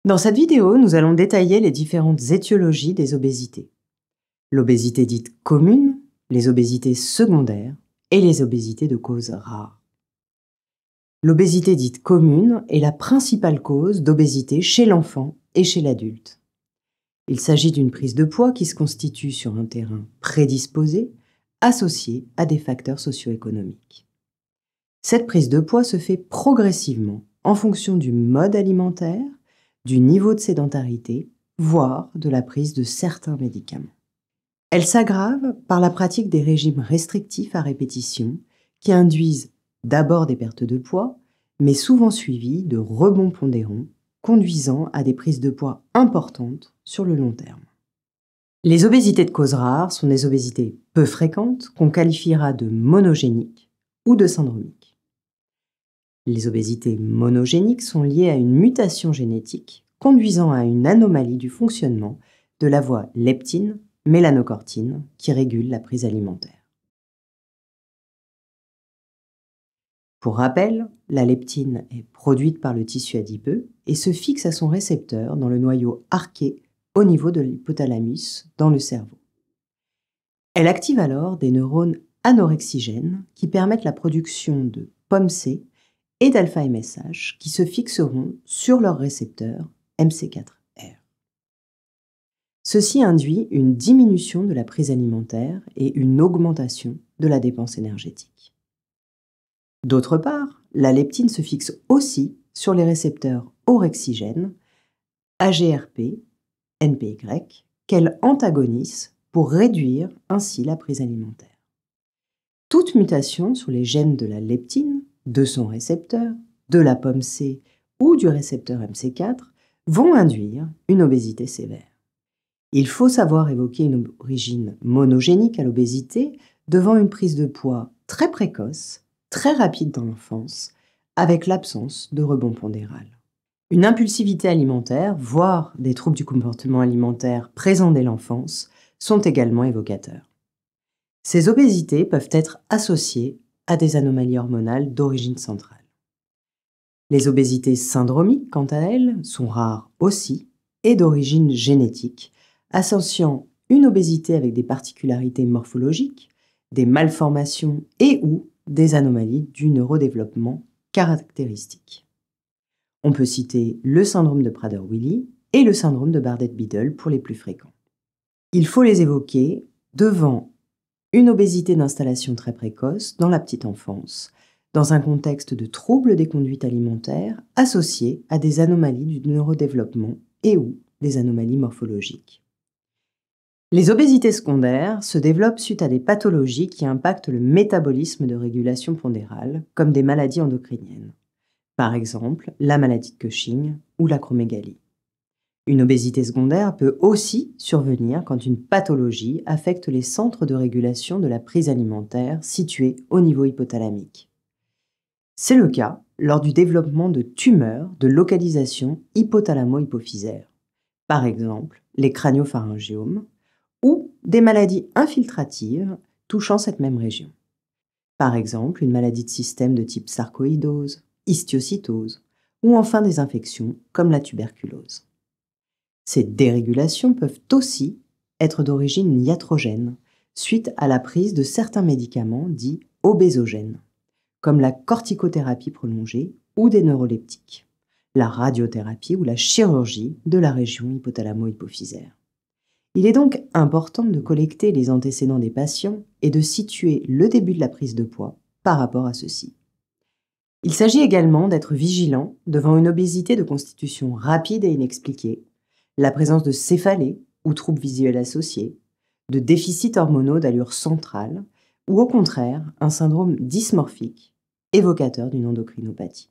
Dans cette vidéo, nous allons détailler les différentes étiologies des obésités. L'obésité dite commune, les obésités secondaires et les obésités de cause rare. L'obésité dite commune est la principale cause d'obésité chez l'enfant et chez l'adulte. Il s'agit d'une prise de poids qui se constitue sur un terrain prédisposé, associé à des facteurs socio-économiques. Cette prise de poids se fait progressivement en fonction du mode alimentaire, du niveau de sédentarité, voire de la prise de certains médicaments. Elle s'aggrave par la pratique des régimes restrictifs à répétition qui induisent d'abord des pertes de poids, mais souvent suivies de rebonds pondérants conduisant à des prises de poids importantes sur le long terme. Les obésités de cause rare sont des obésités peu fréquentes qu'on qualifiera de monogéniques ou de syndromiques. Les obésités monogéniques sont liées à une mutation génétique conduisant à une anomalie du fonctionnement de la voie leptine-mélanocortine qui régule la prise alimentaire. Pour rappel, la leptine est produite par le tissu adipeux et se fixe à son récepteur dans le noyau arqué au niveau de l'hypothalamus dans le cerveau. Elle active alors des neurones anorexigènes qui permettent la production de POMC et d'alpha-MSH qui se fixeront sur leur récepteur MC4R. Ceci induit une diminution de la prise alimentaire et une augmentation de la dépense énergétique. D'autre part, la leptine se fixe aussi sur les récepteurs orexigènes AGRP, NPY, qu'elle antagonise pour réduire ainsi la prise alimentaire. Toute mutation sur les gènes de la leptine, de son récepteur, de la POMC ou du récepteur MC4 vont induire une obésité sévère. Il faut savoir évoquer une origine monogénique à l'obésité devant une prise de poids très précoce, très rapide dans l'enfance, avec l'absence de rebond pondéral. Une impulsivité alimentaire, voire des troubles du comportement alimentaire présents dès l'enfance, sont également évocateurs. Ces obésités peuvent être associées à des anomalies hormonales d'origine centrale. Les obésités syndromiques, quant à elles, sont rares aussi et d'origine génétique, associant une obésité avec des particularités morphologiques, des malformations et ou des anomalies du neurodéveloppement caractéristiques. On peut citer le syndrome de Prader-Willi et le syndrome de Bardet-Biedl pour les plus fréquents. Il faut les évoquer devant une obésité d'installation très précoce dans la petite enfance, dans un contexte de troubles des conduites alimentaires associés à des anomalies du neurodéveloppement et ou des anomalies morphologiques. Les obésités secondaires se développent suite à des pathologies qui impactent le métabolisme de régulation pondérale, comme des maladies endocriniennes. Par exemple, la maladie de Cushing ou l'acromégalie. Une obésité secondaire peut aussi survenir quand une pathologie affecte les centres de régulation de la prise alimentaire situés au niveau hypothalamique. C'est le cas lors du développement de tumeurs de localisation hypothalamo-hypophysaire, par exemple les crâniopharangiomes, ou des maladies infiltratives touchant cette même région. Par exemple, une maladie de système de type sarcoïdose, histiocytose, ou enfin des infections comme la tuberculose. Ces dérégulations peuvent aussi être d'origine iatrogène, suite à la prise de certains médicaments dits obésogènes, comme la corticothérapie prolongée ou des neuroleptiques, la radiothérapie ou la chirurgie de la région hypothalamo-hypophysaire. Il est donc important de collecter les antécédents des patients et de situer le début de la prise de poids par rapport à ceux-ci. Il s'agit également d'être vigilant devant une obésité de constitution rapide et inexpliquée, la présence de céphalées ou troubles visuels associés, de déficits hormonaux d'allure centrale ou au contraire un syndrome dysmorphique évocateur d'une endocrinopathie.